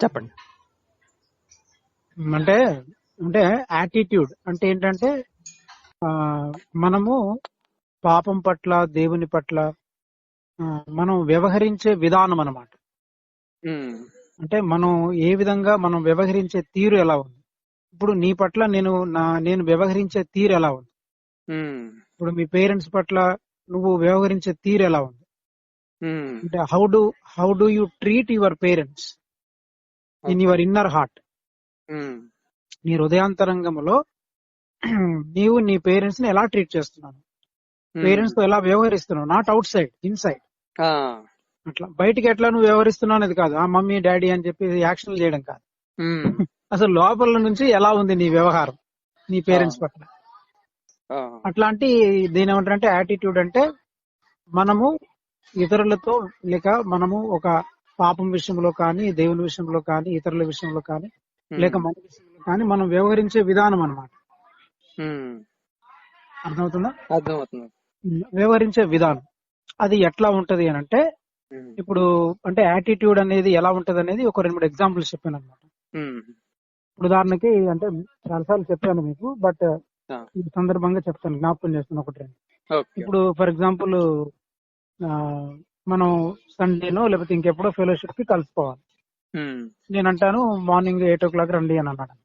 చెప్పండి. అంటే అంటే యాటిట్యూడ్ అంటే ఏంటంటే మనము పాపం పట్ల దేవుని పట్ల మనం వ్యవహరించే విధానం అన్నమాట. అంటే మనం ఏ విధంగా మనం వ్యవహరించే తీరు ఎలా ఉంది. ఇప్పుడు నీ పట్ల నేను వ్యవహరించే తీరు ఎలా ఉంది. ఇప్పుడు మీ పేరెంట్స్ పట్ల నువ్వు వ్యవహరించే తీరు ఎలా ఉంది. అంటే how do you treat your parents in your inner heart. నీ హృదయాంతరంగంలో నీవు నీ పేరెంట్స్ ని ఎలా ట్రీట్ చేస్తున్నావు, పేరెంట్స్ తో ఎలా వ్యవహరిస్తున్నావు, నాట్ అవుట్ సైడ్, ఇన్సైడ్. అట్లా బయటికి ఎట్లా నువ్వు వ్యవహరిస్తున్నావు అనేది కాదు, ఆ మమ్మీ డాడీ అని చెప్పి యాక్షన్ చేయడం కాదు. అసలు లోపల నుంచి ఎలా ఉంది నీ వ్యవహారం నీ పేరెంట్స్ పట్ల. అట్లాంటి దీని ఏమంటారంటే యాటిట్యూడ్ అంటే మనము ఇతరులతో లేక మనము ఒక పాపం విషయంలో కానీ, దేవుని విషయంలో కానీ, ఇతరుల విషయంలో కానీ, లేక మన విషయంలో కానీ మనం వ్యవహరించే విధానం అన్నమాట. అర్థమవుతుందా? అర్థమవుతుంది. వ్యవహరించే విధానం అది ఎట్లా ఉంటది అని అంటే, ఇప్పుడు అంటే యాటిట్యూడ్ అనేది ఎలా ఉంటది అనేది ఒక 2-3 ఎగ్జాంపుల్స్ చెప్పాను అనమాట. ఉదాహరణకి అంటే చాలాసార్లు చెప్పాను మీకు, బట్ ఈ సందర్భంగా చెప్తాను, జ్ఞాపకం చేస్తాను ఒకటి రెండు. ఇప్పుడు ఫర్ ఎగ్జాంపుల్ మనం సండేనో లేకపోతే ఇంకెప్పుడో ఫెలోషిప్ కి కలుసుకోవాలి. నేను అంటాను మార్నింగ్ 8 o'clock రండి అని అన్నాడు.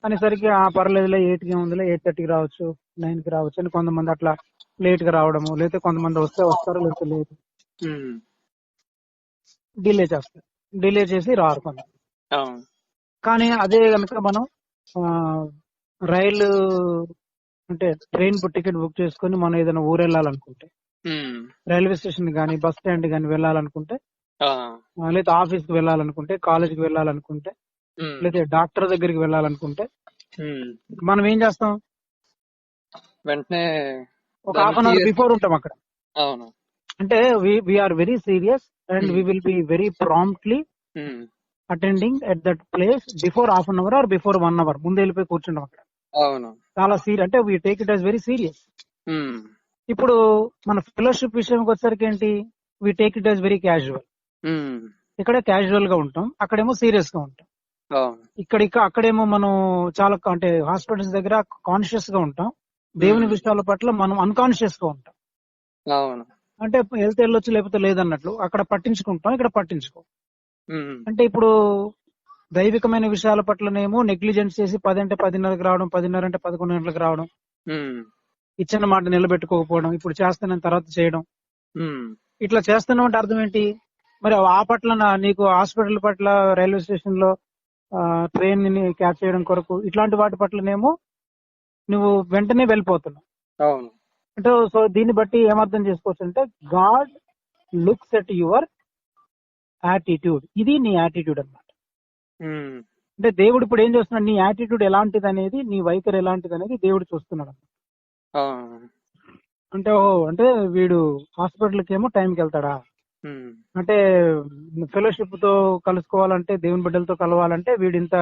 అనేసరికి పర్లేదులే 8కి ఉందిలే, 8:30కి రావచ్చు, 9కి రావచ్చు అని కొంతమంది అట్లా లేట్ గా రావడము, లేకపోతే కొంతమంది వస్తారు లేకపోతే లేదు, డిలే చేస్తారు, డిలే చేసి రారు కొంత. కానీ అదే కనుక మనం రైలు అంటే ట్రైన్ టికెట్ బుక్ చేసుకుని మనం ఏదైనా ఊరు వెళ్ళాలనుకుంటే, రైల్వే స్టేషన్ గానీ బస్ స్టాండ్ గానీ వెళ్ళాలనుకుంటే, లేదా ఆఫీస్ కి వెళ్ళాలనుకుంటే, కాలేజ్ కి వెళ్ళాలనుకుంటే, లేదా డాక్టర్ దగ్గరికి వెళ్ళాలనుకుంటే మనం ఏం చేస్తాం, వెంటనే ఒక హాఫ్ అన్ అవర్ బిఫోర్ ఉంటాం అక్కడ. అవును. అంటే we are very serious and we will be very promptly attending at that place before half an hour or before 1 hour ముందు వెళ్ళిపోయి కూర్చుంటాం అక్కడ. అవును. చాలా సీరియస్, అంటే we take it as very serious. ఇప్పుడు మన ఫెలోషిప్ విషయానికి వచ్చేసరికి ఏంటి, we take it as very casual. ఇక్కడ క్యాజువల్ గా ఉంటాం, అక్కడేమో సీరియస్ గా ఉంటాం. అక్కడేమో మనం చాలా అంటే హాస్పిటల్స్ దగ్గర కాన్షియస్ గా ఉంటాం, దేవుని విషయాల పట్ల మనం అన్కాన్షియస్ గా ఉంటాం. అంటే వెళ్తే వెళ్ళొచ్చు లేకపోతే లేదన్నట్లు అక్కడ పట్టించుకుంటాం, ఇక్కడ పట్టించుకో. అంటే ఇప్పుడు దైవికమైన విషయాల పట్లనేమో నెగ్లిజెన్స్ చేసి 10 అంటే 10:30కి రావడం, 10:30 అంటే 11 గంటలకు రావడం, ఇచ్చిన మాట నిలబెట్టుకోకపోవడం, ఇప్పుడు చేస్తానని తర్వాత చేయడం, ఇట్లా చేస్తున్నావు అంటే అర్థం ఏంటి మరి? ఆ పట్ల నీకు హాస్పిటల్ పట్ల, రైల్వే స్టేషన్ లో ట్రైన్ ని క్యాచ్ చేయడం కొరకు ఇట్లాంటి వాటి పట్లనేమో నువ్వు వెంటనే వెళ్ళిపోతున్నావు. అంటే సో దీన్ని బట్టి ఏమర్థం చేసుకోవచ్చు అంటే, God looks at your attitude. ఇది నీ యాటిట్యూడ్ అన్నమాట. అంటే దేవుడు ఇప్పుడు ఏం చేస్తున్నాడు, నీ యాటిట్యూడ్ ఎలాంటిది అనేది, నీ వైఖరి ఎలాంటిది అనేది దేవుడు చూస్తున్నాడు. అంటే వీడు హాస్పిటల్కి ఏమో టైంకి వెళ్తాడా, అంటే ఫెలోషిప్ తో కలుసుకోవాలంటే, దేవుని బిడ్డలతో కలవాలంటే వీడు ఇంత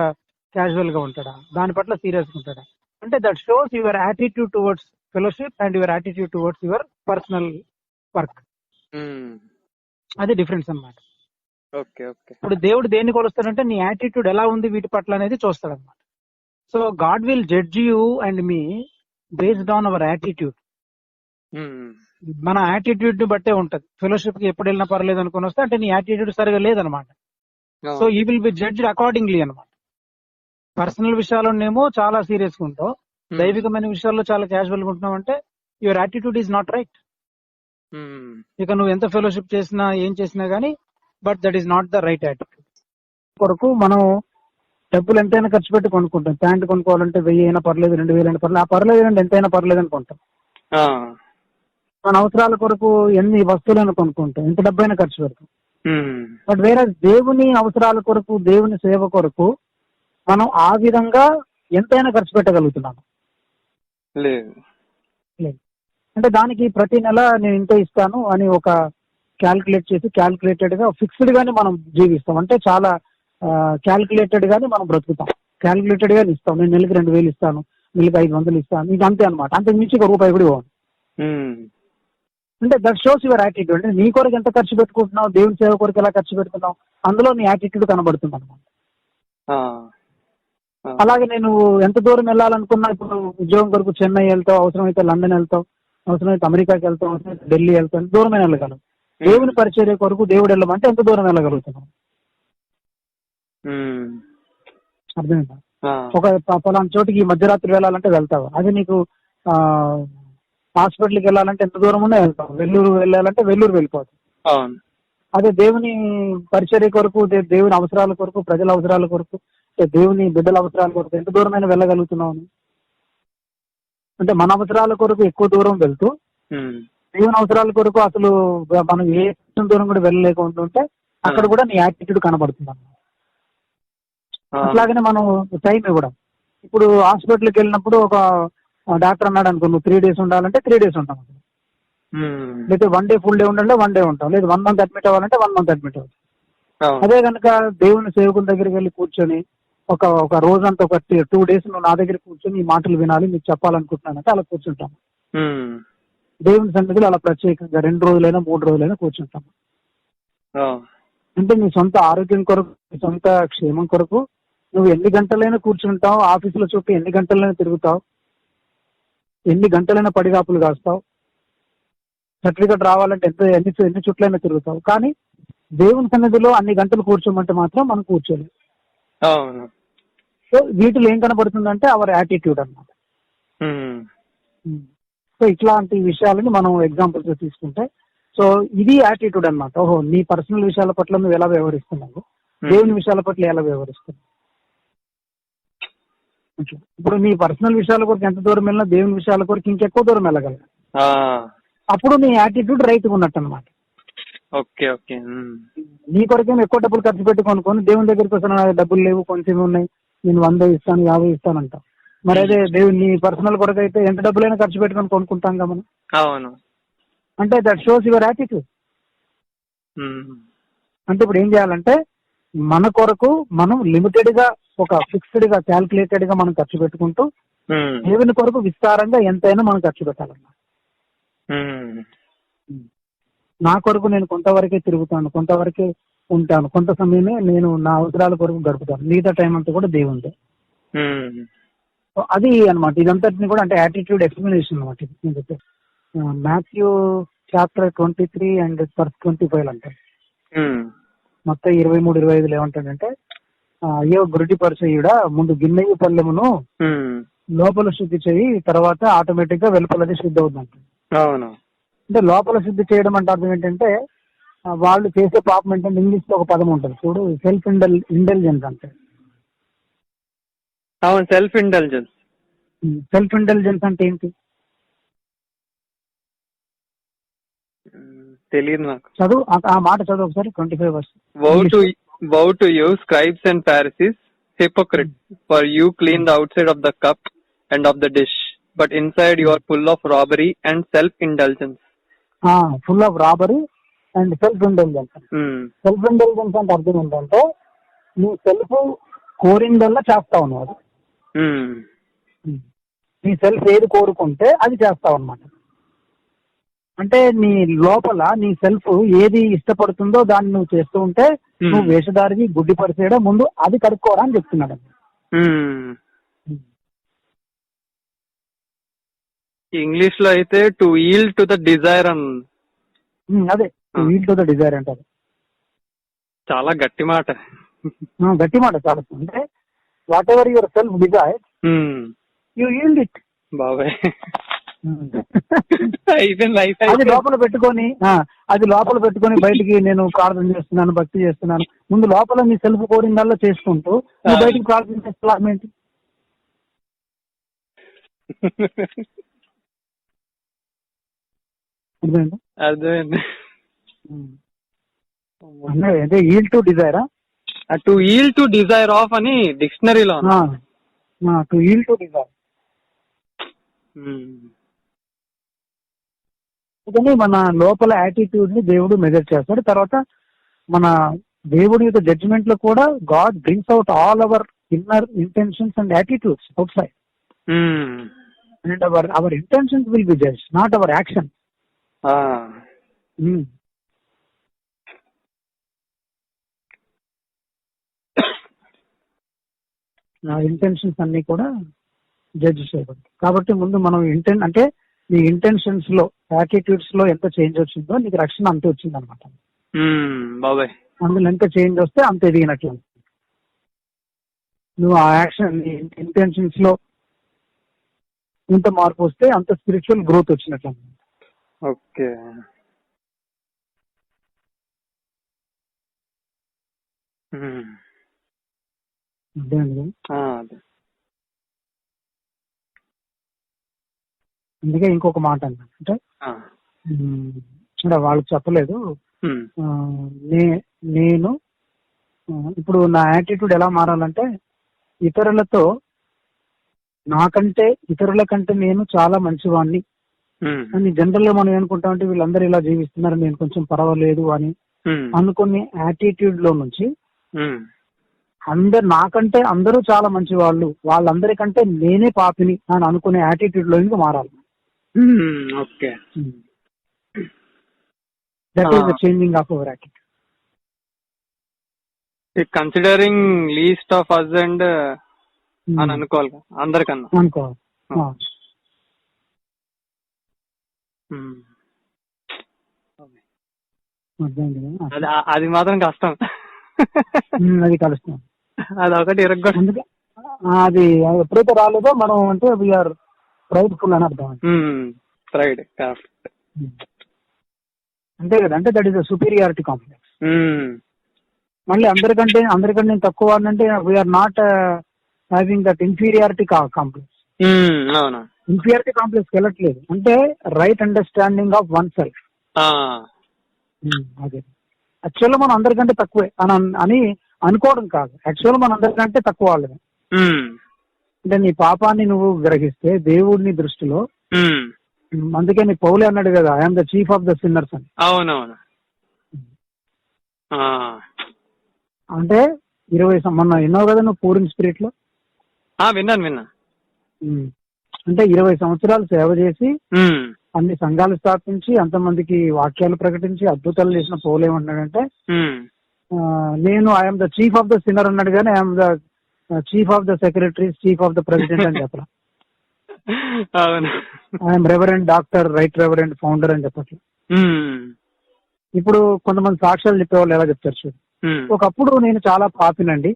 క్యాజువల్ గా ఉంటాడా, దాని పట్ల సీరియస్ గా ఉంటాడా. అంటే that shows your attitude towards fellowship and your attitude towards your personal work. అది డిఫరెన్స్ అన్నమాట. ఇప్పుడు దేవుడు దేన్ని కొలుస్తాడంటే నీ యాటిట్యూడ్ ఎలా ఉంది వీటి పట్ల అనేది చూస్తాడు అనమాట. So God will judge you and me based on our attitude. మన యాటిట్యూడ్ ని బట్టే ఉంటది. ఫెలోషిప్ కి ఎప్పుడు వెళ్ళినా పర్లేదు అనుకుని వస్తే అంటే నీ యాటిట్యూడ్ సరిగా లేదనమాట. సో ఈ విల్ బి జడ్జ్డ్ అకార్డింగ్లీ అనమాట. పర్సనల్ విషయాల్లోనేమో చాలా సీరియస్ గా ఉంటావు, దైవికమైన విషయాల్లో చాలా క్యాజువల్ గా ఉంటున్నావు అంటే your attitude is not right. ఇక నువ్వు ఎంత ఫెలోషిప్ చేసినా ఏం చేసినా గానీ, but that is not the right attitude. కొరకు మనం డబ్బులు ఎంతైనా ఖర్చు పెట్టి కొనుక్కుంటాం. ప్యాంట్ కొనుక్కోవాలంటే 1000 అయినా పర్లేదు, 2000 అయినా పర్లేదు, ఆ పర్లేదు ఎంతైనా పర్లేదు అనుకుంటాం. మన అవసరాల కొరకు ఎన్ని వస్తువులను కొనుక్కుంటాం, ఎంత డబ్బైనా ఖర్చు పెడతాం. బట్ వేరే దేవుని అవసరాల కొరకు, దేవుని సేవ కొరకు మనం ఆ విధంగా ఎంతైనా ఖర్చు పెట్టగలుగుతున్నాం లేదు. అంటే దానికి ప్రతి నెల నేను ఇంత ఇస్తాను అని ఒక క్యాల్కులేట్ చేసి క్యాల్కులేటెడ్ గా ఫిక్స్డ్ గానే మనం జీవిస్తాం. అంటే చాలా క్యాల్కులేటెడ్ గానే మనం బ్రతుకుతాం, క్యాల్కులేటెడ్ గానే ఇస్తాం. నేను నెలకి 2000 ఇస్తాను, నెలకి 500 ఇస్తాను, ఇది అంతే అనమాట. అంతకు మించి 1 రూపాయి కూడా ఇవ్వను. అంటే దట్ షోస్ యువర్ యాటిట్యూడ్. అంటే నీ కొరకు ఎంత ఖర్చు పెట్టుకుంటున్నావు, దేవుని సేవ కొరకు ఎలా ఖర్చు పెడుతున్నావు, అందులో నీ యాటిట్యూడ్ కనబడుతుంది అనమాట. అలాగే నేను ఎంత దూరం వెళ్ళాలనుకున్నా, ఇప్పుడు ఉద్యోగం కొరకు చెన్నై వెళ్తావు, అవసరమైతే లండన్ వెళ్తావు, అవసరమైతే అమెరికాకి వెళ్తావు, అవసరమైతే ఢిల్లీ వెళ్తావు, దూరమైన వెళ్ళగలవు. దేవుని పరిచర్య కొరకు దేవుడు వెళ్ళమంటే ఎంత దూరం వెళ్ళగలుగుతున్నావు? అర్థమైందా? ఒక పలానా చోటికి ఈ మధ్యరాత్రి వెళ్ళాలంటే వెళ్తావు. అది నీకు హాస్పిటల్కి వెళ్ళాలంటే ఎంత దూరం ఉన్నా వెళ్తావు. వెల్లూరు వెళ్ళాలంటే వెల్లూరు వెళ్ళిపోతావు. అదే దేవుని పరిచర్య కొరకు, దేవుని అవసరాల కొరకు, ప్రజల అవసరాల కొరకు, దేవుని బిడ్డల అవసరాల కొరకు ఎంత దూరమైన వెళ్ళగలుగుతున్నావు? అంటే మన అవసరాల కొరకు ఎక్కువ దూరం వెళ్తూ దేవుని అవసరాల కొరకు అసలు మనం ఏ దూరం కూడా వెళ్ళలేకుంటుంటే అక్కడ కూడా నీ యాటిట్యూడ్ కనబడుతుంది అన్నమాట. అట్లాగనే మనం టైం ఇవ్వడం. ఇప్పుడు హాస్పిటల్కి వెళ్ళినప్పుడు ఒక డాక్టర్ అన్నాడు అనుకో, నువ్వు 3 days ఉండాలంటే 3 days ఉంటాం. లేదా 1 day ఫుల్ డే ఉండాలంటే 1 day ఉంటాం. లేదా 1 month అడ్మిట్ అవ్వాలంటే 1 month అడ్మిట్ అవ్వాలి. అదే కనుక దేవుని సేవకుల దగ్గరికి వెళ్ళి కూర్చొని ఒక రోజంతా ఒక 2 days నువ్వు నా దగ్గర కూర్చొని ఈ మాటలు వినాలి, మీకు చెప్పాలనుకుంటున్నానంటే అలా కూర్చుంటాము. దేవుని సన్నిధిలో అలా ప్రత్యేకంగా 2 రోజులైనా 3 రోజులైనా కూర్చుంటాము. అంటే నీ సొంత ఆరోగ్యం కొరకు, నీ సొంత క్షేమం కొరకు నువ్వు ఎన్ని గంటలైనా కూర్చుంటావు, ఆఫీసుల చుట్టూ ఎన్ని గంటలైనా తిరుగుతావు, ఎన్ని గంటలైనా పడిగాపులు కాస్తావు, సర్టిఫికెట్ రావాలంటే ఎన్ని చుట్లైనా తిరుగుతావు. కానీ దేవుని సన్నిధిలో అన్ని గంటలు కూర్చోమంటే మాత్రం మనం కూర్చోలేదు. సో వీటిలో ఏం కనబడుతుందంటే అవర్ యాటిట్యూడ్ అన్నమాట. సో ఇట్లాంటి విషయాలని మనం ఎగ్జాంపుల్స్ తీసుకుంటే, సో ఇది యాటిట్యూడ్ అన్నమాట. ఓహో, నీ పర్సనల్ విషయాల పట్ల నువ్వు ఎలా వ్యవహరిస్తున్నావు, దేవుని విషయాల పట్ల ఎలా వ్యవహరిస్తున్నావు. ఇప్పుడు నీ పర్సనల్ విషయాల కొరకు ఎంత దూరం వెళ్ళినా దేవుని విషయాల కొరకు ఇంకెక్కువ దూరం వెళ్ళగలరు. అప్పుడు నీ యాటిట్యూడ్ రైట్గా ఉన్నట్టు అనమాట. నీ కొరకేమో ఎక్కువ డబ్బులు ఖర్చు పెట్టుకొని దేవుని దగ్గరికి వస్తున్నా, డబ్బులు లేవు, కొంచెం ఉన్నాయి, నేను 100 ఇస్తాను 50 ఇస్తానంట. మరి అదే దేవుని నీ పర్సనల్ కొరకు అయితే ఎంత డబ్బులైనా ఖర్చు పెట్టుకొని కొనుక్కుంటాం కదా మనం. అవును. అంటే దట్ షోస్ యువర్ యాటిట్యూడ్. అంటే ఇప్పుడు ఏం చేయాలంటే మన కొరకు మనం లిమిటెడ్ గా, ఒక ఫిక్స్డ్ గా, క్యాల్కులేటెడ్ గా మనం ఖర్చు పెట్టుకుంటూ దేవుని కొరకు విస్తారంగా ఎంతైనా మనం ఖర్చు పెట్టాలన్నమాట. నా కొరకు నేను కొంతవరకే తిరుగుతాను, కొంతవరకే ఉంటాను, కొంత సమయమే నేను నా అవసరాల కొరకు గడుపుతాను, మిగతా టైం అంతా కూడా దేవుందే. అది అనమాట. ఇదంతటిని కూడా అంటే యాటిట్యూడ్ ఎక్స్ప్లెనేషన్ అనమాట. ఇది మాథ్యూ చాప్టర్ 23 and verse 25 అంటారు. మొత్తం 23-25 ఏమంటాడంటే, అయ్యో గురుడి పరిచయుడా, ముందు గిన్నెయు పల్లెమును లోపల శుద్ధి చేయి, తర్వాత ఆటోమేటిక్ గా వెలుపలది శుద్ధి అవుతుంది. అంటే లోపల శుద్ధి చేయడం అంటే అర్థం ఏంటంటే, వాళ్ళు చేసే పాపం ఏంటంటే ఇంగ్లీష్ లో ఒక పదం ఉంటుంది చూడు, సెల్ఫ్ ఇంటెలిజెన్స్ అంటే. Self intelligence. సెల్ఫ్ ఇంటెలిజెన్స్ అంటే ఏంటి తెలియదు నాకు. చదువు ఆ మాట చదువు ఒకసారి. 25 verse. Woe to you, scribes and Pharisees, hypocrites, for you clean the outside of the cup and of the dish, but inside you are full of robbery and self-indulgence. Full of robbery and self intelligence. Self intelligence అంటే అర్థం ఏంటంటే, నువ్వు self కోరిందల్లా చేస్తావు నువ్వు. అది నీ self ఏది కోరుకుంటే అది చేస్తావు అన్నమాట. అంటే నీ లోపల నీ సెల్ఫ్ ఏది ఇష్టపడుతుందో దాన్ని నువ్వు చేస్తూ ఉంటే నువ్వు వేషధారికి గుడ్డి పరిచేయడం, ముందు అది కడుక్కోవడం అని చెప్తున్నాడు. ఇంగ్లీష్ లో అయితే to yield to the desire అని. అదే ఈల్డ్ టు ద డిజైర్ అంటారు. చాలా గట్టి మాట. గట్టి మాట చాలా. అంటే whatever yourself desire you yield it. బాబాయ్ అది లోపల పెట్టుకొని బయటికి నేను ప్రార్థన చేస్తున్నాను, భక్తి చేస్తున్నాను, ముందు లోపల నీ సెల్ఫ్ కోరిందల్లా చేసుకుంటూ నువ్వు బయటికి ప్రార్థన చేస్తున్నావు ఏంటి? అర్థమైంది. అంటే ఈల్డ్ టు డిజైరా, to yield to desire of అని డిక్షనరీలో. To yield to desire. అందుకని మన లోపల యాటిట్యూడ్ ని దేవుడు మెజర్ చేస్తాడు. తర్వాత మన దేవుడి యొక్క జడ్జిమెంట్ లో కూడా God brings out all our inner intentions and attitudes out side. And hour intentions will be judged, not our action. ఆ, ఉమ్. ఆ ఇంటెన్షన్స్ అన్ని కూడా జడ్జ్ చేయబడతాయి. కాబట్టి ముందు మనం అంటే నీ ఇంటెన్షన్స్ లో, యాటిట్యూడ్స్ లో ఎంత చేంజ్ వచ్చిందో నీకు రక్షణ అంతే వచ్చింది అనమాట. బాబాయ్. అందులో ఎంత చేంజ్ వస్తే అంత ఎదిగినట్లు. నువ్వు ఆ యాక్షన్ ఇంటెన్షన్స్ లో ఎంత మార్పు వస్తే అంత స్పిరిచువల్ గ్రోత్ వచ్చినట్లు. ఓకే. అదే అండి. అందుకే ఇంకొక మాట అంటే చూడ వాళ్ళకి చెప్పలేదు. నేను ఇప్పుడు నా యాటిట్యూడ్ ఎలా మారాలంటే ఇతరుల కంటే నేను చాలా మంచివాడిని అని జనరల్ గా మనం ఏమనుకుంటామంటే వీళ్ళందరూ ఇలా జీవిస్తున్నారు, నేను కొంచెం పర్వాలేదు అని అనుకునే యాటిట్యూడ్ లో నుంచి నాకంటే అందరూ చాలా మంచి వాళ్ళందరికంటే నేనే పాపిని అని అనుకునే యాటిట్యూడ్ లో ఇంకా మారాలి. Okay. That is the changing of our attitude. Considering least of us and అని అనుకోవాలి అందరికన్నా. అనుకోవాలి. అది మాత్రం కష్టం. అది కలుస్తాం. అది ఒకటి అందుకే అది ఎప్పుడైతే రాలేదో మనం అంటే వీఆర్ ప్రైడ్ఫుల్ అని అర్థం. ప్రైడ్ అంతే కదా. అంటే that is the superiority complex. మళ్ళీ అందరికంటే నేను తక్కువ అంటే we are not having that inferiority complex. Inferiority complex వెళ్ళట్లేదు. అంటే right understanding of oneself. అదే యాక్చువల్ మనం అందరికంటే తక్కువే అని అనుకోవడం కాదు. యాక్చువల్ మన అందరికంటే తక్కువ వాళ్ళని. అంటే నీ పాపాన్ని నువ్వు గ్రహిస్తే దేవుడిని దృష్టిలో, అందుకే నీ పౌలే అన్నాడు కదా, I'm the chief of the sinners అని. అవునవును. అంటే 20 మొన్న విన్నావు కదా నువ్వు పూరింగ్ స్పిరిట్ లో. విన్నా. అంటే 20 సంవత్సరాలు సేవ చేసి అన్ని సంఘాలు స్థాపించి అంతమందికి వాక్యాలు ప్రకటించి అద్భుతాలు చేసిన పౌలు ఏమన్నాడంటే, నేను I'm the chief of the sinner అన్నాడు కానీ I'm the chief of the secretaries, chief of the president అని చెప్పరా. I'm reverend doctor, right reverend founder అని చెప్పట్లేదు. ఇప్పుడు కొంతమంది సాక్ష్యాలు చెప్పేవాళ్ళు ఎలా చెప్తారు చూడు, ఒకప్పుడు నేను చాలా పాపినండి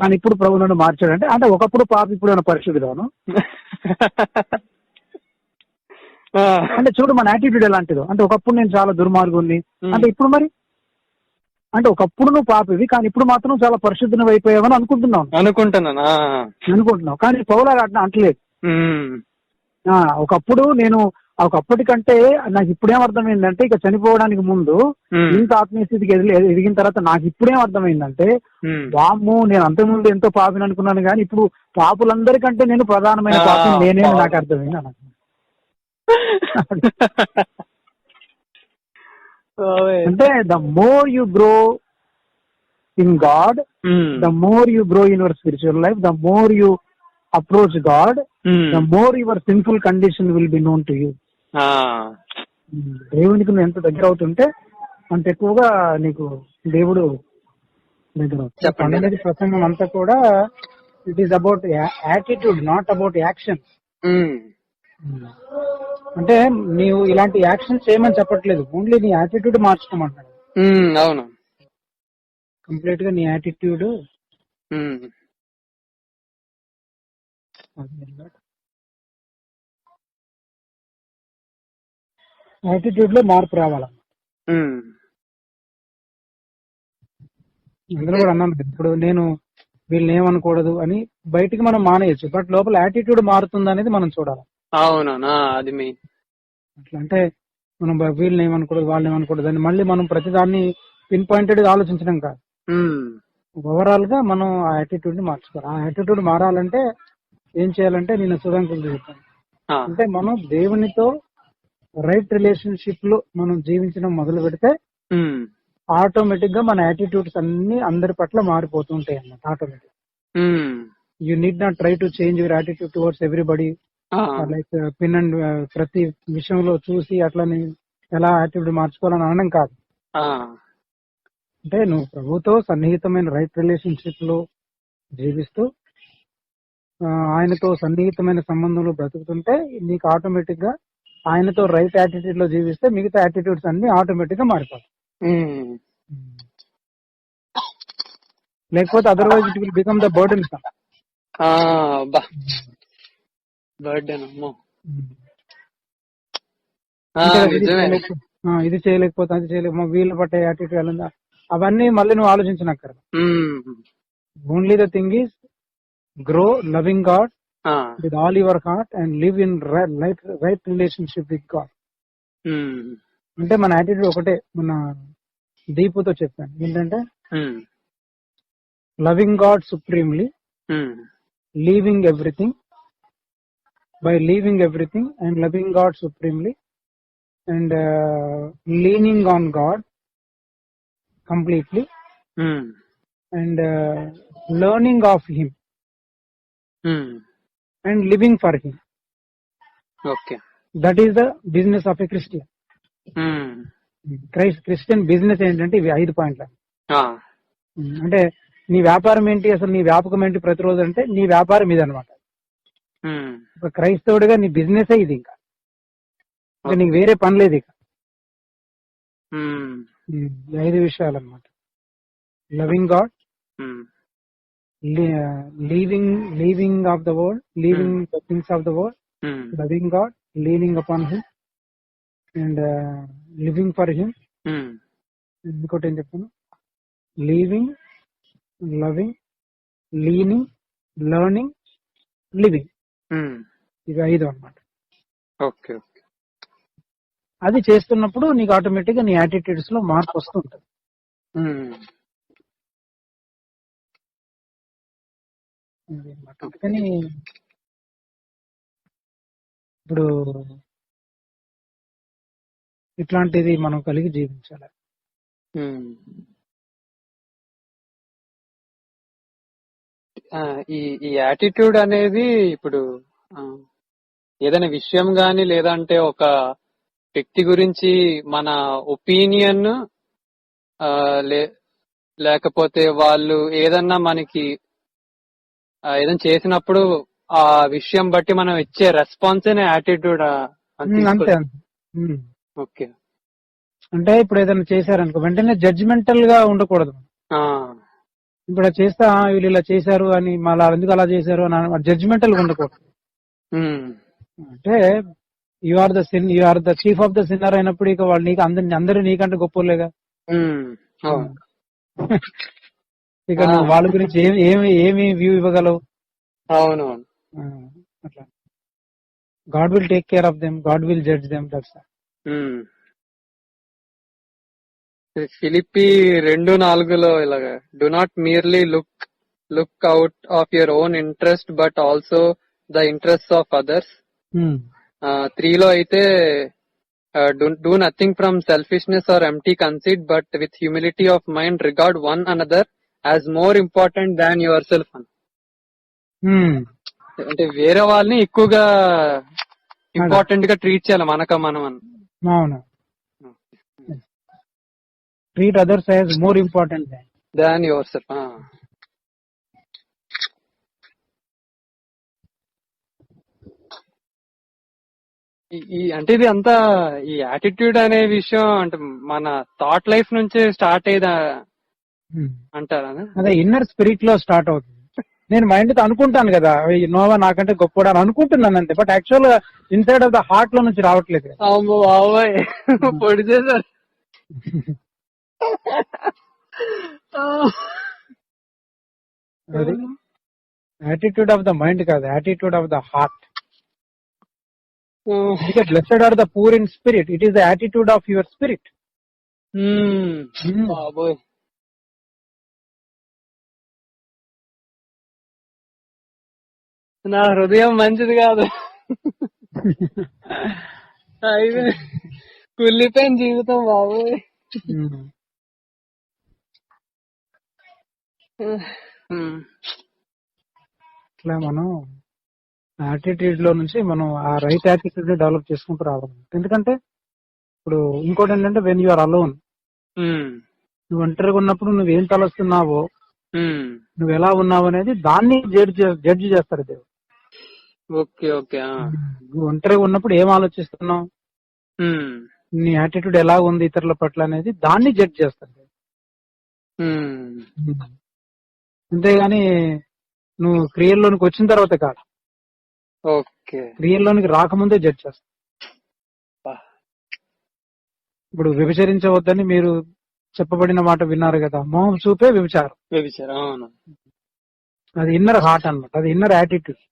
కానీ ఇప్పుడు ప్రభు నన్ను మార్చాడంటే, అంటే ఒకప్పుడు పాపి ఇప్పుడు పరిశుద్ధుడాను. అంటే చూడు మన యాటిట్యూడ్ ఎలాంటిదో. అంటే ఒకప్పుడు నేను చాలా దుర్మార్గుని అంటే ఇప్పుడు మరి, అంటే ఒకప్పుడు నువ్వు పాపివి కానీ ఇప్పుడు మాత్రం చాలా పరిశుద్ధం అయిపోయావని అనుకుంటున్నావు. కానీ పౌలాగా అట్లా అంటలేదు. ఒకప్పటికంటే నాకు ఇప్పుడేం అర్థమైందంటే, ఇక చనిపోవడానికి ముందు ఇంత ఆత్మీయ స్థితికి ఎదిగిన తర్వాత నాకు ఇప్పుడేం అర్థమైందంటే, వామ్మో నేను అంతకుముందు ఎంతో పాపిని అనుకున్నాను కానీ ఇప్పుడు పాపులందరికంటే నేను ప్రధానమైన పాపిని నేనే నాకు అర్థమైంది అన్న. అంటే the more you grow in God, the more you grow in your spiritual life, the more you approach God, the more your sinful condition will be known to you. దేవునికి నువ్వు ఎంత దగ్గర అవుతుంటే అంత ఎక్కువగా నీకు దేవుడు దగ్గర అవుతుంది. ప్రసంగం అంతా కూడా it is about attitude, not about action. అంటే నీవు ఇలాంటి యాక్షన్స్ చేయమని చెప్పట్లేదు, ఓన్లీ నీ యాటిట్యూడ్ మార్చుకోమంటాడు. అవును, కంప్లీట్ గా నీ యాటిట్యూడ్ యాటిట్యూడ్ లో మార్పు రావాలి. అందులో కూడా అన్నాను ఇప్పుడు నేను వీళ్ళని ఏమనకూడదు అని బయటికి మనం మానేయచ్చు, బట్ లోపల యాటిట్యూడ్ మారుతుంది అనేది మనం చూడాలి. అవునా, అది మెయిన్. అట్లా అంటే మనం వీళ్ళని ఏమనకూడదు వాళ్ళని ఏమనకూడదు అని మళ్ళీ మనం ప్రతిదాన్ని పిన్ పాయింటెడ్ గా ఆలోచించడం కాదు. ఓవరాల్ గా మనం ఆ యాటిట్యూడ్ ని మార్చుకోవాలి. ఆ యాటిట్యూడ్ మారాలంటే ఏం చేయాలంటే నేను సుధాంకులు చెప్పాను, అంటే మనం దేవునితో రైట్ రిలేషన్షిప్ లో మనం జీవించడం మొదలు పెడితే ఆటోమేటిక్ గా మన యాటిట్యూడ్స్ అన్ని అందరి పట్ల మారిపోతుంటాయి అన్నమాట. Automatic you need not try to change your attitude towards everybody. Like pin and ప్రతి విషయంలో చూసి అట్లా ఎలా యాటిట్యూడ్ మార్చుకోవాలని అనడం కాదు. ఆ, అంటే నువ్వు ప్రభుతో సన్నిహితమైన రైట్ రిలేషన్షిప్ లో జీవిస్తూ ఆయనతో సన్నిహితమైన సంబంధంలో బ్రతుకుతుంటే నీకు ఆటోమేటిక్ గా ఆయనతో రైట్ యాటిట్యూడ్ లో జీవిస్తే మిగతా యాటిట్యూడ్స్ అన్ని ఆటోమేటిక్ గా మారిపోతాయి. ఉమ్, లేకపోతే otherwise it will become the burden. ఆ, బా బర్త్డే అమ్మో. ఆ, నిజమే. ఇది చేయలేకపోతే అది చేయలేకపోతే వీళ్ళు పట్టే యాటిట్యూడ్ అవన్నీ మళ్ళీ నువ్వు ఆలోచించనక్కర్లేదు. Um, only the thing is grow loving God ah, with all your heart and live in right relationship with God. Um, అంటే మన యాటిట్యూడ్ ఒకటే. మన దీపుతో చెప్పాను ఏంటంటే um, loving God supremely, um, leaving everything, by leaving everything and loving God supremely and leaning on God completely um, and learning of him um, and living for him. Okay. That is the business of a Christian. Um, Christian business ఏంటంటే ఇవి 5 పాయింట్లు. ఆ, అంటే నీ వ్యాపారం ఏంటి, అసలు నీ వ్యాపకం ఏంటి ప్రతిరోజు అంటే నీ వ్యాపారం ఇది అనమాట. ఉమ్, ఒక క్రైస్తవుడిగా నీ బిజినెస్ ఇది. ఇంకా నీకు వేరే పని లేదు ఇక. ఉమ్, ఈ 5 విషయాలు అనమాట. Loving God, um, leaving of the world, leaving the things of the world, um, loving God, leaning upon him and living for him. Um, ఇంకోటి ఏం చెప్తాను, leaving, loving, leaning, learning, living. Um, ఇవి 5 అనమాట. ఓకే. ఓకే. అది చేస్తున్నప్పుడు నీకు automatic గా నీ యాటిట్యూడ్స్ లో మార్పు వస్తూ ఉంటుంది. ఉమ్, అందుకని ఇప్పుడు ఇట్లాంటిది మనం కలిగి జీవించాలి. ఉమ్. ఈ యాటిట్యూడ్ అనేది ఇప్పుడు ఏదైనా విషయం గాని లేదంటే ఒక వ్యక్తి గురించి మన ఒపీనియన్ లేకపోతే వాళ్ళు ఏదన్నా మనకి ఏదైనా చేసినప్పుడు ఆ విషయం బట్టి మనం ఇచ్చే రెస్పాన్స్ అనే యాటిట్యూడ్. అంతే. ఓకే. అంటే ఇప్పుడు ఏదైనా చేశారనుకో వెంటనే జడ్జిమెంటల్ గా ఉండకూడదు. ఇప్పుడు చేస్తా వీళ్ళు ఇలా చేశారు అని మళ్ళీ ఎందుకు అలా చేశారు అని జడ్జిమెంటల్ గా ఉండకూడదు. అంటే you are the chief of the sinner అయినప్పుడు ఇక వాళ్ళు నీకు అందరూ నీకంటే గొప్పలేగా. ఇక నువ్వు వాళ్ళ గురించి ఏమి వ్యూ ఇవ్వగలవు? అవునవును. అట్లా God will take care of them, God will judge them. That's Philippi 2:4 ఇలాగా do not merely look out of your own interest but also the interest of others. 3 అయితే do nothing from selfishness or empty conceit but with humility of mind regard one another as more important than yourself అని. అంటే వేరే వాళ్ళని ఎక్కువగా important గా treat చేయాలి మనం అని. అవును. Treat others as more important than your self. అంటే ఇది అంతా ఈ యాటిట్యూడ్ అనే విషయం అంటే మన థాట్ లైఫ్ నుంచే స్టార్ట్ అయ్యేదా అంటారా? అదే ఇన్నర్ స్పిరిట్ లో స్టార్ట్ అవుతుంది. నేను మైండ్ తో అనుకుంటాను కదా నోవా నాకంటే గొప్పవాడు అని అనుకుంటున్నాను అంతే. బట్ యాక్చువల్ గా ఇన్సైడ్ ఆఫ్ ద హార్ట్ లో నుంచి రావట్లేదు. పొడి చేశారు. అది యాటిట్యూడ్ ఆఫ్ ద మైండ్ కాదు, attitude of the heart. Blessed are the poor in spirit. It is the attitude of your spirit. నా హృదయం మంచిది కాదు. కుళ్ళిపోయిన జీవితం బాబోయ్. ఇట్లా మనం యాటిట్యూడ్ లో నుంచి మనం ఆ రైట్ యాటిట్యూడ్ ని డెవలప్ చేసుకుంటూ రావాలి. ఎందుకంటే ఇప్పుడు ఇంకోటి ఏంటంటే వెన్ యు ఆర్ అలోన్, నువ్వు ఒంటరిగా ఉన్నప్పుడు నువ్వేం తలస్తున్నావో, నువ్వు ఎలా ఉన్నావు అనేది దాన్ని జడ్జి చేస్తాడు దేవుడు. Okay okay. నువ్వు ఒంటరిగా ఉన్నప్పుడు ఏం ఆలోచిస్తున్నావు, నీ యాటిట్యూడ్ ఎలా ఉంది ఇతరుల పట్ల అనేది దాన్ని జడ్జ్ చేస్తాడు దేవుడు. అంతేగాని నువ్వు క్రియల్లోనికి వచ్చిన తర్వాత కాదు, ఓకే. క్రియల్లోనికి రాకముందే జడ్జ్ చేస్తాడు. ఇప్పుడు వ్యభిచరించవద్దని మీరు చెప్పబడిన మాట విన్నారు కదా, మోహం చూపే వ్యభిచారం. అవును. అది ఇన్నర్ హార్ట్ అన్నమాట, అది ఇన్నర్ యాటిట్యూడ్.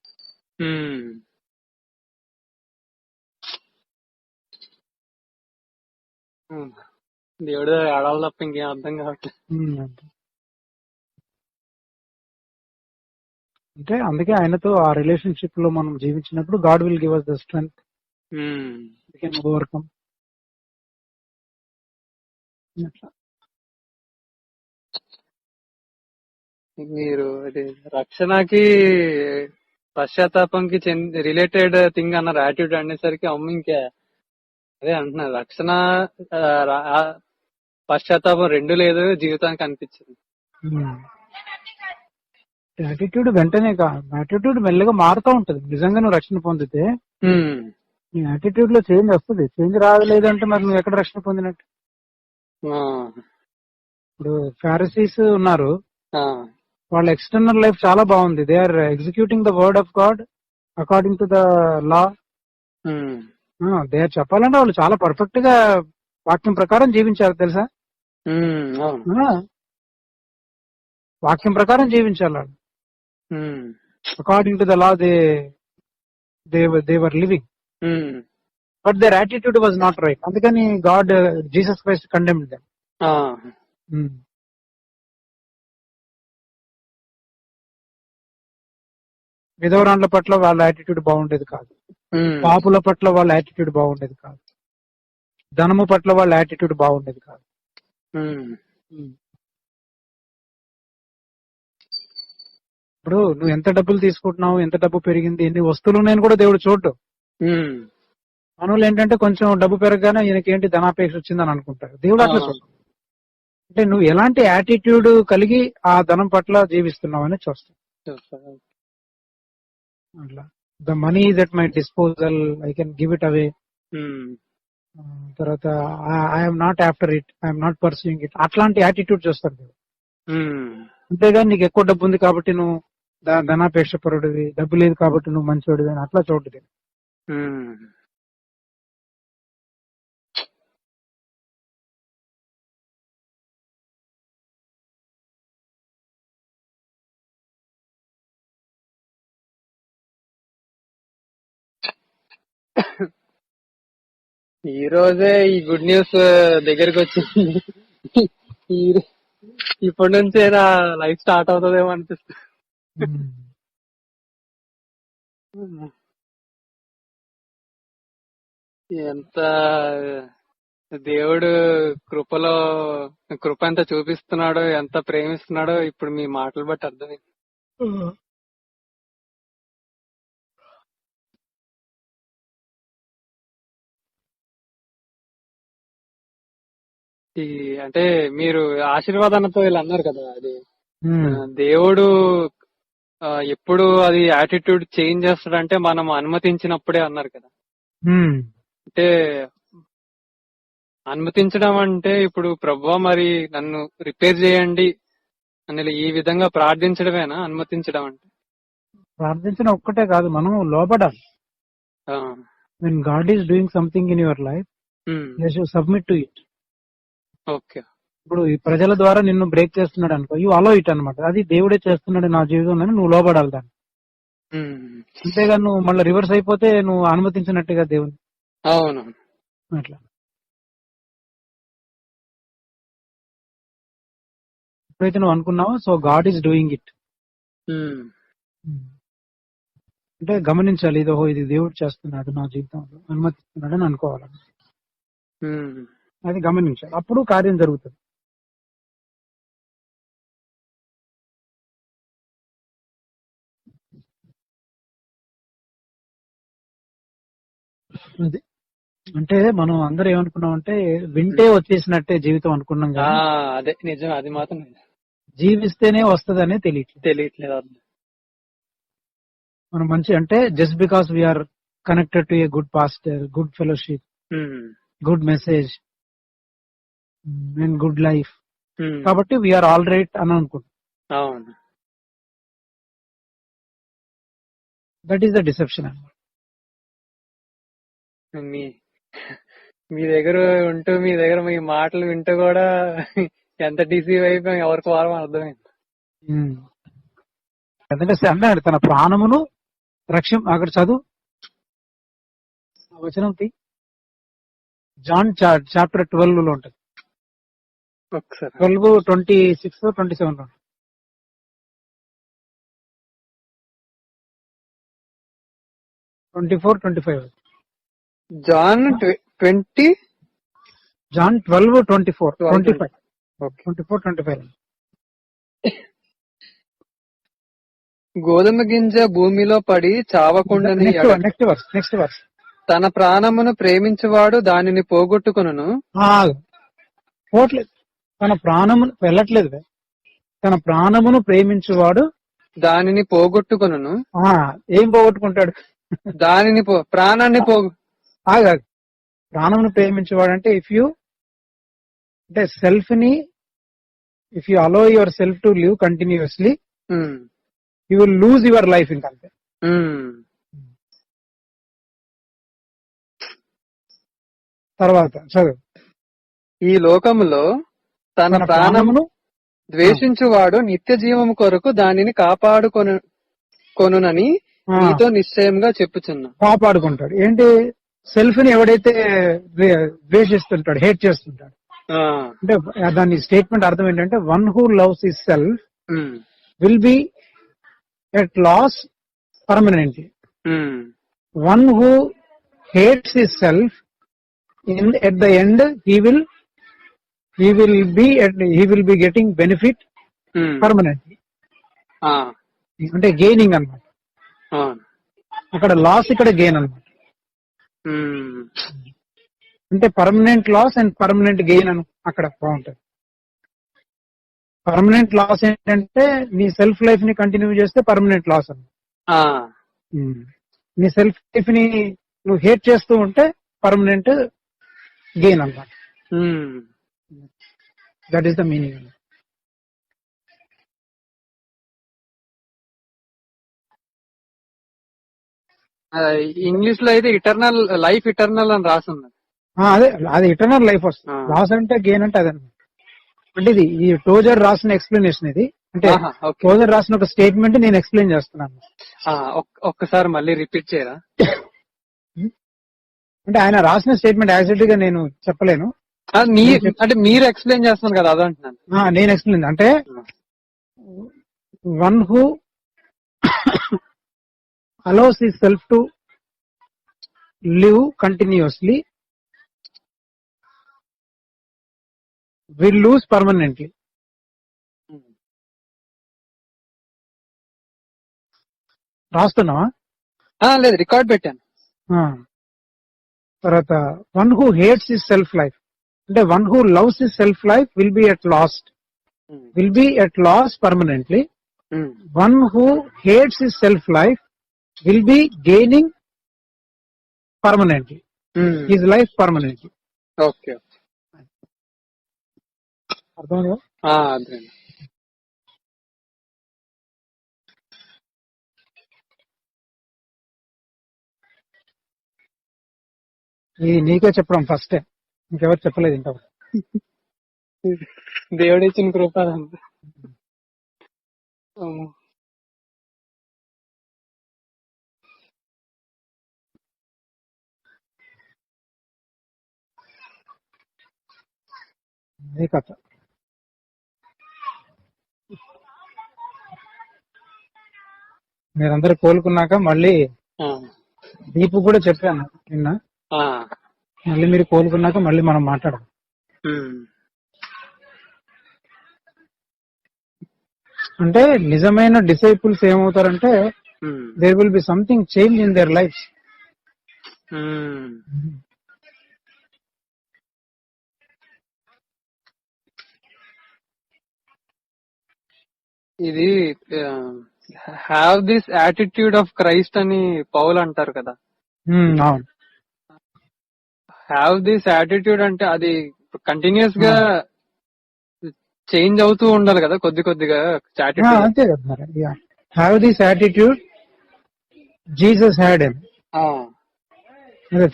దేవుడు ఆడాలి తప్ప ఇంకేం అర్థం కావట్లేదు. అంటే అందుకే ఆయనతో ఆ రిలేషన్షిప్ లో మనం జీవించినప్పుడు God will give us the strength we can overcome. మీరు అది రక్షణకి పశ్చాత్తాపంకి రిలేటెడ్ థింగ్ అన్నారు, యాటిట్యూడ్ అనేసరికి అమ్మ ఇంకా అదే అంటున్నారు, రక్షణ పశ్చాత్తాపం రెండు లేదు జీవితానికి అనిపించింది. యాటిట్యూడ్ వెంటనే కాదు, యాటిట్యూడ్ మెల్లగా మారుతూ ఉంటది. నిజంగా నువ్వు రక్షణ పొందితే నీ యాటిట్యూడ్ లో చేంజ్ వస్తుంది. చేంజ్ రాలేదంటే మరి నువ్వు ఎక్కడ రక్షణ పొందినట్టు? ఇప్పుడు ఫారిసీస్ ఉన్నారు, వాళ్ళ ఎక్స్టర్నల్ లైఫ్ చాలా బాగుంది. They are executing the word of God according to the law. They are చెప్పాలంటే వాళ్ళు చాలా పర్ఫెక్ట్ గా వాక్యం ప్రకారం జీవించారు తెలుసా. వాక్యం ప్రకారం జీవించాలి వాళ్ళు. According to the law they were living, but their attitude was not right. అందుకని God Jesus Christ condemned them. విధవరాండ్ల పట్ల వాళ్ళ యాటిట్యూడ్ బాగుండేది కాదు, పాపుల పట్ల వాళ్ళ యాటిట్యూడ్ బాగుండేది కాదు, ధనము పట్ల వాళ్ళ యాటిట్యూడ్ బాగుండేది కాదు. ఇప్పుడు నువ్వు ఎంత డబ్బులు తీసుకుంటున్నావు, ఎంత డబ్బు పెరిగింది, ఎన్ని వస్తువులు ఉన్నాయని కూడా దేవుడు చూడ్డు. మనోళ్ళు ఏంటంటే కొంచెం డబ్బు పెరగగానే ఈయనకేంటి ధనాపేక్ష వచ్చిందని అనుకుంటారు. దేవుడు అట్లా చూస్తాడు. అంటే నువ్వు ఎలాంటి యాటిట్యూడ్ కలిగి ఆ ధనం పట్ల జీవిస్తున్నావు అని చూస్తావు. అట్లా the money is at my disposal, I can give it away. తర్వాత I'm not after it, I'm not pursuing it, అట్లాంటి యాటిట్యూడ్ చూస్తాడు దేవుడు. అంతేగాని నీకు ఎక్కువ డబ్బు ఉంది కాబట్టి నువ్వు ధనాపేక్ష పరుడివి, డబ్బు లేదు కాబట్టి నువ్వు మంచోడివి అని అట్లా చూడదు. ఈ రోజే ఈ గుడ్ న్యూస్ దగ్గరికి వచ్చింది. ఇప్పటి నుంచే నా లైఫ్ స్టార్ట్ అవుతుందేమో అనిపిస్తుంది. ఎంత దేవుడు కృప ఎంత చూపిస్తున్నాడో, ఎంత ప్రేమిస్తున్నాడో ఇప్పుడు మీ మాటలు బట్టి అర్థమైంది. అంటే మీరు ఆశీర్వాదాలతో ఇలా అన్నారు కదా, అది దేవుడు ఎప్పుడు అది యాటిట్యూడ్ చేంజ్ చేస్తాడంటే మనం అనుమతించినప్పుడే అన్నారు కదా. అంటే అనుమతించడం అంటే ఇప్పుడు ప్రభువా మరి నన్ను రిపేర్ చేయండి అని ఈ విధంగా ప్రార్థించడమేనా అనుమతించడం అంటే? ప్రార్థించడం ఒక్కటే కాదు, మనం లోబడాలి. when God is doing something in your life, you should submit to it. Okay. ఇప్పుడు ఈ ప్రజల ద్వారా నిన్ను బ్రేక్ చేస్తున్నాడు అనుకో, యూ అలో ఇట్ అనమాట. అది దేవుడే చేస్తున్నాడు నా జీవితంలో, నువ్వు లోబడాలి దాన్ని. అంతేగా నువ్వు మళ్ళీ రివర్స్ అయిపోతే నువ్వు అనుమతించినట్టుగా దేవుని. అవును, అట్లా ఎప్పుడైతే నువ్వు అనుకున్నావో so God is doing it అంటే గమనించాలి, ఇది దేవుడు చేస్తున్నాడు నా జీవితంలో, అనుమతిస్తున్నాడు అని అనుకోవాలి. అది గమనించాలి, అప్పుడు కార్యం జరుగుతుంది. అది అంటే మనం అందరూ ఏమనుకున్నాం అంటే వింటే వచ్చేసినట్టే జీవితం అనుకున్నాం ఆ, కదా, అదే నిజం, అది మాత్రం నిజం. జీవిస్తేనే వస్తదనే తెలియట్లేదు. తెలియట్లేదు అది. మనం మంచి అంటే just because we are connected to a good pastor, good fellowship, um, good message and good life, um, కాబట్టి వీఆర్ ఆల్ రైట్ అని అనుకుంటాం. అవును. దట్ ఈస్ ద డిసెప్షన్ అన్నమాట. మీ మీ దగ్గర ఉంటూ మీ దగ్గర మీ మాటలు వింటూ కూడా ఎంత డిసీవ్ అయిపోయాం ఎవరికి వారం అర్థమైంది. ఎందుకంటే అన్నాడు తన ప్రాణమును అక్కడ చదువు ఆ వచనం జాన్ చాప్టర్ 12 లో ఉంటుంది. ఒకసారి 12:26, 27 లో 24, 25. జాన్ 20. John 12:24, 25, okay. 24, 25. గోధుమ గింజ భూమిలో పడి చావకుండాని నెక్స్ట్ వర్స్. తన ప్రాణమును ప్రేమించువాడు దానిని పోగొట్టుకొనును. పోవట్లేదు, తన ప్రాణమును వెళ్ళట్లేదు. తన ప్రాణమును ప్రేమించువాడు దానిని పోగొట్టుకొనును. ఏం పోగొట్టుకుంటాడు? దానిని ప్రాణాన్ని ఆగాదు. ప్రాణమును ప్రేమించేవాడు అంటే అంటే సెల్ఫ్ ని if you allow yourself to live continuously, you will lose your life. ఇంకంతే. తర్వాత చదువు. ఈ లోకములో తన ప్రాణమును ద్వేషించువాడు నిత్య జీవము కొరకు దానిని కాపాడుకొనునని నీతో నిశ్చయంగా చెప్పుచున్నా. కాపాడుకుంటాడు ఏంటి? సెల్ఫ్ ని ఎవడైతే ద్వేషిస్తుంటాడు, హేట్ చేస్తుంటాడు, అంటే దాని స్టేట్మెంట్ అర్థం ఏంటంటే one who loves his self will be at loss permanently. One who hates his self at the end he will be getting benefit permanently. అంటే గెయినింగ్ అన్నమాట. అక్కడ లాస్, ఇక్కడ గెయిన్ అన్నమాట. అంటే permanent loss and permanent gain అని అక్కడ బాగుంటది. Permanent loss ఏంటంటే నీ సెల్ఫ్ లైఫ్ ని కంటిన్యూ చేస్తే పర్మనెంట్ లాస్ అన్నమాట. నీ సెల్ఫ్ లైఫ్ ని నువ్వు హేట్ చేస్తూ ఉంటే పర్మనెంట్ గెయిన్ అన్నమాట. That is the meaning. English లో అయితే ఇటర్నల్ లైఫ్, ఇటర్నల్ అని రాసింది. అదే, అది ఇటర్నల్ లైఫ్ వస్తుంది. లాస్ అంటే గెయిన్ అంటే అదనమాట. అంటే ఇది ఈ టోజర్ రాసిన ఎక్స్ప్లెనేషన్. ఇది అంటే టోజర్ రాసిన ఒక స్టేట్మెంట్ నేను ఎక్స్ప్లెయిన్ చేస్తున్నాను. ఒక్కసారి మళ్ళీ రిపీట్ చేయరా? అంటే ఆయన రాసిన స్టేట్మెంట్ యాక్చువల్లీ గా నేను చెప్పలేను. అంటే మీరు ఎక్స్ప్లెయిన్ చేస్తున్నారు కదా, అదంటున్నాను. నేను ఎక్స్ప్లెయిన్ అంటే one who allows his self to live continuously will lose permanently. రాస్తున్నావా? లేదు, రికార్డ్ పెట్టాను. తర్వాత one who hates his self life అంటే one who loves his self life will be at loss permanently. One who hates his self life will be gaining permanently. His life permanently. Okay. అర్థమైందా? అర్థమైంది. ఇది నీకే చెప్పడం first, ఇంకెవరు చెప్పలేదు ఇంకా. దేవుడు ఇచ్చిన కృప. అదే కథ. మీరందరూ కోలుకున్నాక మళ్ళీ దీపు కూడా చెప్పాను నిన్న, మళ్ళీ మీరు కోలుకున్నాక మళ్ళీ మనం మాట్లాడదాం. అంటే నిజమైన డిసైపుల్స్ ఏమవుతారంటే there will be something change in their life. ఇది have this attitude of Christ అని పౌల్ అంటారు కదా. అవును. హ్యావ్ దిస్ యాటిట్యూడ్ అంటే అది కంటిన్యూస్ గా చేంజ్ అవుతూ ఉండాలి కదా, కొద్ది కొద్దిగా యాటిట్యూడ్. అంతే కదా మరి. Have this attitude Jesus had M.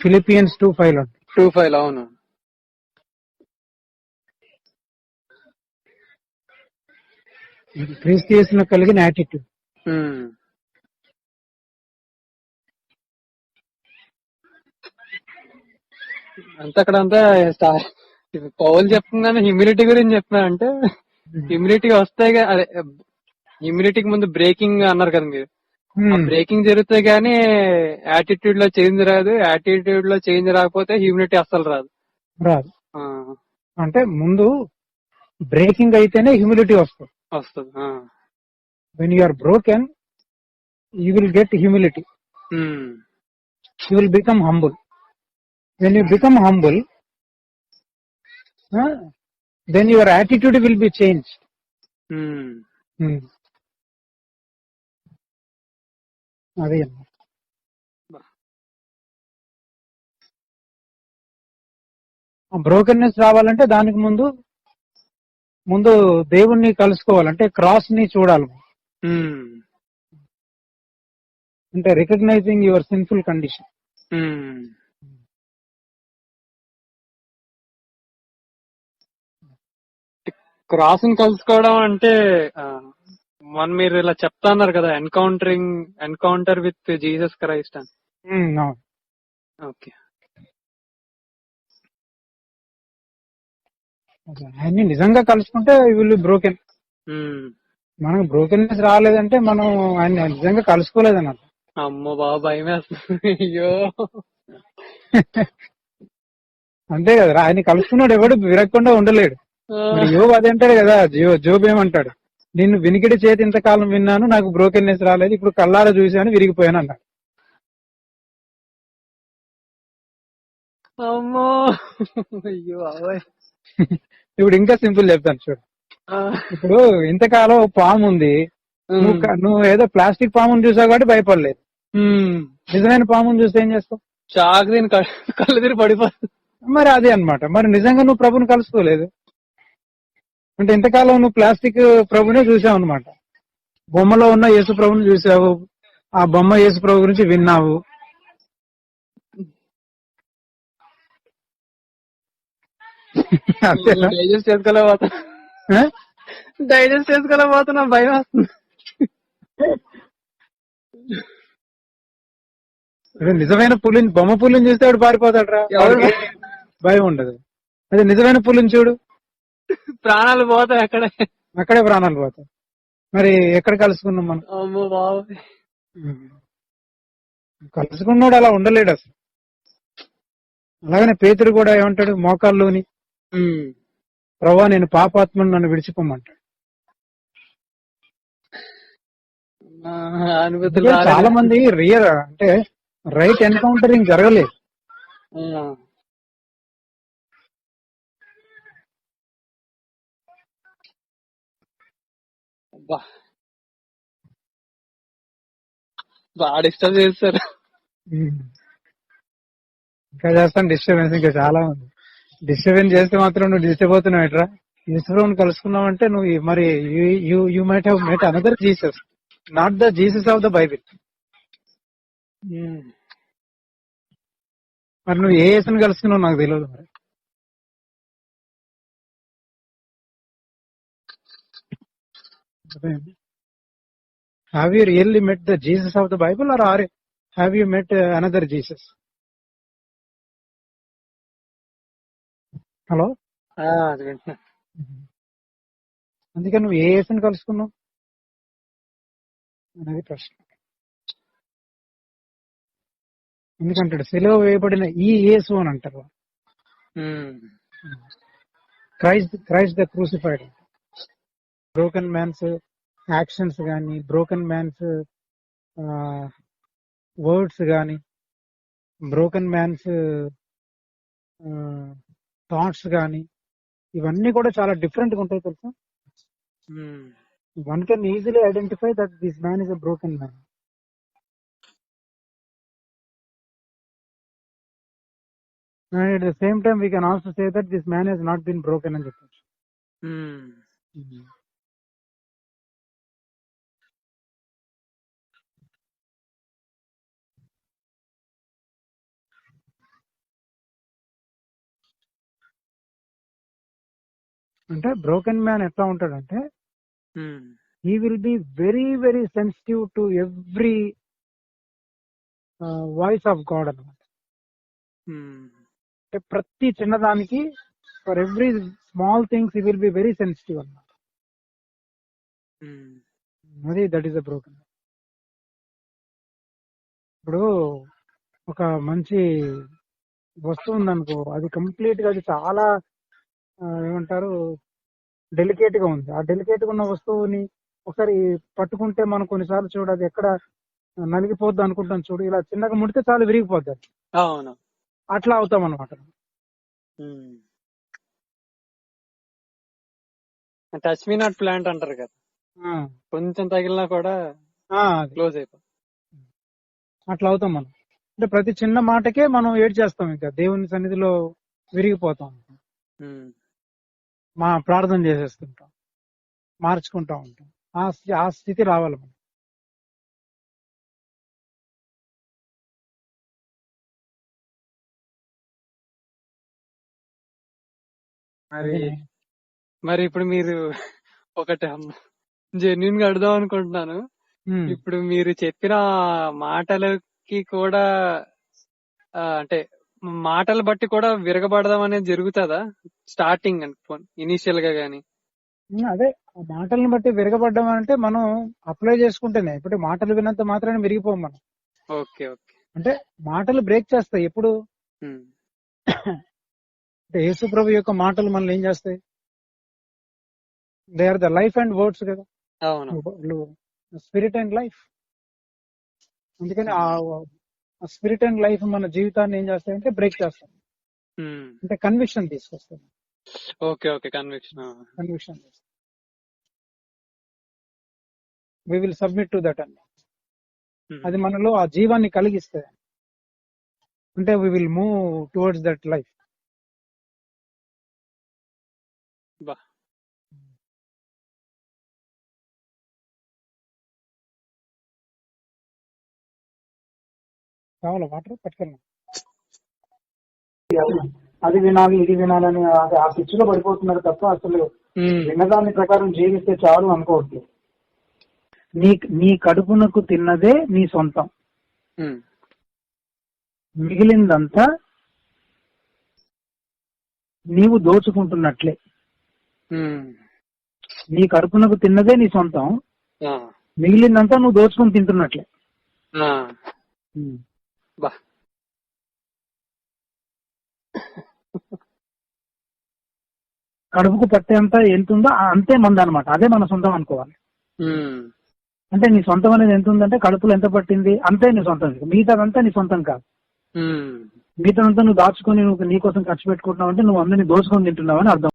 Philippians 2:5. 2:5 అవును. క్రీస్తు యేసులో కలిగిన యాటిట్యూడ్. అంతా పౌల్ చెప్తున్నాను హ్యూమిలిటీ గురించి చెప్తున్నా అంటే హ్యూమిలిటీ వస్తాయి. అదే హ్యూమిలిటీకి ముందు బ్రేకింగ్ అన్నారు కదా మీరు. బ్రేకింగ్ జరిగితే గానీ యాటిట్యూడ్ లో చేంజ్ రాదు. యాటిట్యూడ్ లో చేంజ్ రాకపోతే హ్యూమిలిటీ అస్సలు రాదు. అంటే ముందు బ్రేకింగ్ అయితేనే హ్యూమిలిటీ వస్తుంది. When you are broken you will get humility. You will become humble. When you become humble then your attitude will be changed. అదే బ్రోకెన్నెస్ రావాలంటే దానికి ముందు దేవుణ్ణి కలుసుకోవాలంటే క్రాస్ ని చూడాలి. అంటే recognising your sinful condition. Cross ని కలుసుకోవడం అంటే మీరు ఇలా చెప్తా అన్నారు కదా, ఎన్కౌంటర్ విత్ జీసస్ క్రైస్ట్ అని. ఓకే. ఆయన్ని నిజంగా కలుసుకుంటే విల్ బ్రోకెన్. మనకు బ్రోకెన్నెస్ రాలేదంటే మనం ఆయన నిజంగా కలుసుకోలేదన్నమాట. అమ్మో బాబా భయం వేస్తుంది. అయ్యో అంతే కదా, ఆయన కలుసుకున్నాడు ఎవడు విరగకుండా ఉండలేడు. యోబు అదే అంటాడు కదా. జోబు ఏమంటాడు, నిన్ను వినికిడి చేతి ఇంతకాలం విన్నాను, నాకు బ్రోకెన్నెస్ రాలేదు, ఇప్పుడు కళ్ళారా చూశాను విరిగిపోయాను అన్నాడు. అమ్మో అయ్యో. ఇప్పుడు ఇంకా సింపుల్ చెప్తాను చూడు. ఇప్పుడు ఇంతకాలం పాము ఉంది, నువ్వు ఏదో ప్లాస్టిక్ పాముని చూసావు కాబట్టి భయపడలేదు. నిజమైన పాముని చూస్తే ఏం చేస్తావు? చాకు దీని కళ్ళు తిరిగి పడిపోతుంది. మరి అదే అన్నమాట. మరి నిజంగా నువ్వు ప్రభుని కలుసుకోలేదు అంటే ఇంతకాలం నువ్వు ప్లాస్టిక్ ప్రభునే చూసావు అనమాట. బొమ్మలో ఉన్న యేసు ప్రభుని చూసావు, ఆ బొమ్మ యేసు ప్రభు గురించి విన్నావు. డైజెస్ట్ చేసుకోలేకపోతున్నా, భయం వస్తుంది. నిజమైన పులిని, బొమ్మ పులిని చూస్తే వాడు పారిపోతాడు రా, భయం ఉండదు. అదే నిజమైన పులిని చూడు, ప్రాణాలు పోతాయి, అక్కడే ప్రాణాలు పోతాయి. మరి ఎక్కడ కలుసుకున్నాం మనం? అమ్మో బాబు, కలుసుకున్నాడు అలా ఉండలేడు అసలు. అలాగనే పేతురు కూడా ఏమంటాడు, మోకాల్లోని ప్రభువా నేను పాపాత్మను నన్ను విడిచిపోమంటాడు. చాలా మంది రియల్ అంటే రైట్ ఎన్కౌంటరింగ్ జరగలేదు. బాగా డిస్టర్బ్ చేస్తారు. ఇంకా చేస్తాను డిస్టర్బెన్స్, ఇంకా చాలా ఉంది. డిస్టర్బెన్స్ చేస్తే మాత్రం నువ్వు డిస్టర్బ్ అవుతున్నావు ఎట్రా? యేసుప్రభుని కలుసుకున్నావు అంటే నువ్వు మరి you might have met another Jesus, not the Jesus of the Bible. మరి నువ్వు ఏ యేసుని కలుసుకున్నావు నాకు తెలియదు. మరి have you really met the Jesus of the Bible or have you met another Jesus? Hello, అందుకని నువ్వు ఏ యేసుని కలుసుకున్నావు అనేది ప్రశ్న. ఎందుకంటాడు సిలువ వేయబడిన ఈ యేసు అని అంటారు. Christ the crucified. Broken man's actions కానీ, బ్రోకెన్ మ్యాన్స్ వర్డ్స్ కానీ, బ్రోకెన్ మ్యాన్స్ థాట్స్ కానీ, ఇవన్నీ కూడా చాలా డిఫరెంట్ గా ఉంటాయి తెలుసా. One can easily identify that this man is a broken man. And at the same time, we can also say that this man has not been broken అని చెప్పచ్చు. అంటే బ్రోకెన్ మ్యాన్ ఎట్లా ఉంటాడంటే he will be very very sensitive to every voice of God అన్నమాట. అంటే ప్రతి చిన్నదానికి for every small things he will be very sensitive అన్నమాట. అది దట్ ఈస్ అ బ్రోకెన్. ఇప్పుడు ఒక మంచి వస్తువు ఉందనుకో, అది కంప్లీట్ గా అది చాలా ఏమంటారు డెలికేట్ గా ఉంది. ఆ డెలికేట్ గా ఉన్న వస్తువుని ఒకసారి పట్టుకుంటే మనం కొన్నిసార్లు చూడు అది ఎక్కడ నలిగిపోద్ది అనుకుంటాం చూడు, ఇలా చిన్నగా ముడితే చాలా విరిగిపోద్ది. అవును, అట్లా అవుతాం అనమాట. టచ్ మీ నాట్ ప్లాంట్ అంటారు కదా, కొంచెం తగిలినా కూడా క్లోజ్ అయిపోతుంది. అట్లా అవుతాం మనం. అంటే ప్రతి చిన్న మాటకే మనం ఏడ్ చేస్తాం, ఇంకా దేవుని సన్నిధిలో విరిగిపోతాం, మా ప్రార్థన చేసేస్తుంటాం, మార్చుకుంటా ఉంటాం. ఆ స్థితి రావాలి మనం. మరి ఇప్పుడు మీరు ఒకటి జెన్యున్ గా అడుగుదాం అనుకుంటున్నాను. ఇప్పుడు మీరు చెప్పిన మాటలకి కూడా అంటే మాటలు బట్టి కూడా విరగబడదాం అనేది జరుగుతుందా స్టార్టింగ్ ఇనీషియల్ గా గానీ? అదే మాటలను బట్టి విరగబడ్డం అంటే మనం అప్లై చేసుకుంటేనే. ఇప్పుడు మాటలు విన్నంత మాత్రాన్ని విరిగిపోం మనం. Okay okay. అంటే మాటలు బ్రేక్ చేస్తాయి ఎప్పుడు అంటే యేసు ప్రభు యొక్క మాటలు మనల్ని ఏం చేస్తాయి? They are the life and words కదా, స్పిరిట్ అండ్ లైఫ్. అందుకని ఆ స్పిరిట్ అండ్ లైఫ్ మన జీవితాన్ని ఏం చేస్తాయంటే బ్రేక్ చేస్తాం, అంటే కన్విక్షన్ తీసుకొస్తాం. Okay okay, conviction we will submit to that అన్న. అది మనలో ఆ జీవాన్ని కలిగిస్తుంది, అంటే we will move towards that life. కావాలా వాటర్ పట్టుకెళ్ళి అది వినాలి ఇది వినాలని ఆ పిచ్చిలో పడిపోతున్నారు తప్ప అసలు విన్నదాని ప్రకారం జీవిస్తే చాలు అనుకోవట్లేదు. నీ కడుపునకు తిన్నదే నీ సొంతం, మిగిలిందంతా నీవు దోచుకుంటున్నట్లే. నీ కడుపునకు తిన్నదే నీ సొంతం, మిగిలిందంతా నువ్వు దోచుకుని తింటున్నట్లే. కడుపుకు పట్టేంత ఎంత ఉందో అంతే మంది అనమాట, అదే మన సొంతం అనుకోవాలి. అంటే నీ సొంతం అనేది ఎంత ఉందంటే కడుపులో ఎంత పట్టింది అంతే నీ సొంతం, మిగతాదంతా నీ సొంతం కాదు. మిగతాదంతా నువ్వు దాచుకొని నువ్వు నీ కోసం ఖర్చు పెట్టుకుంటున్నావు అంటే నువ్వు అందరినీ దోచుకొని తింటున్నావు అని అర్థం.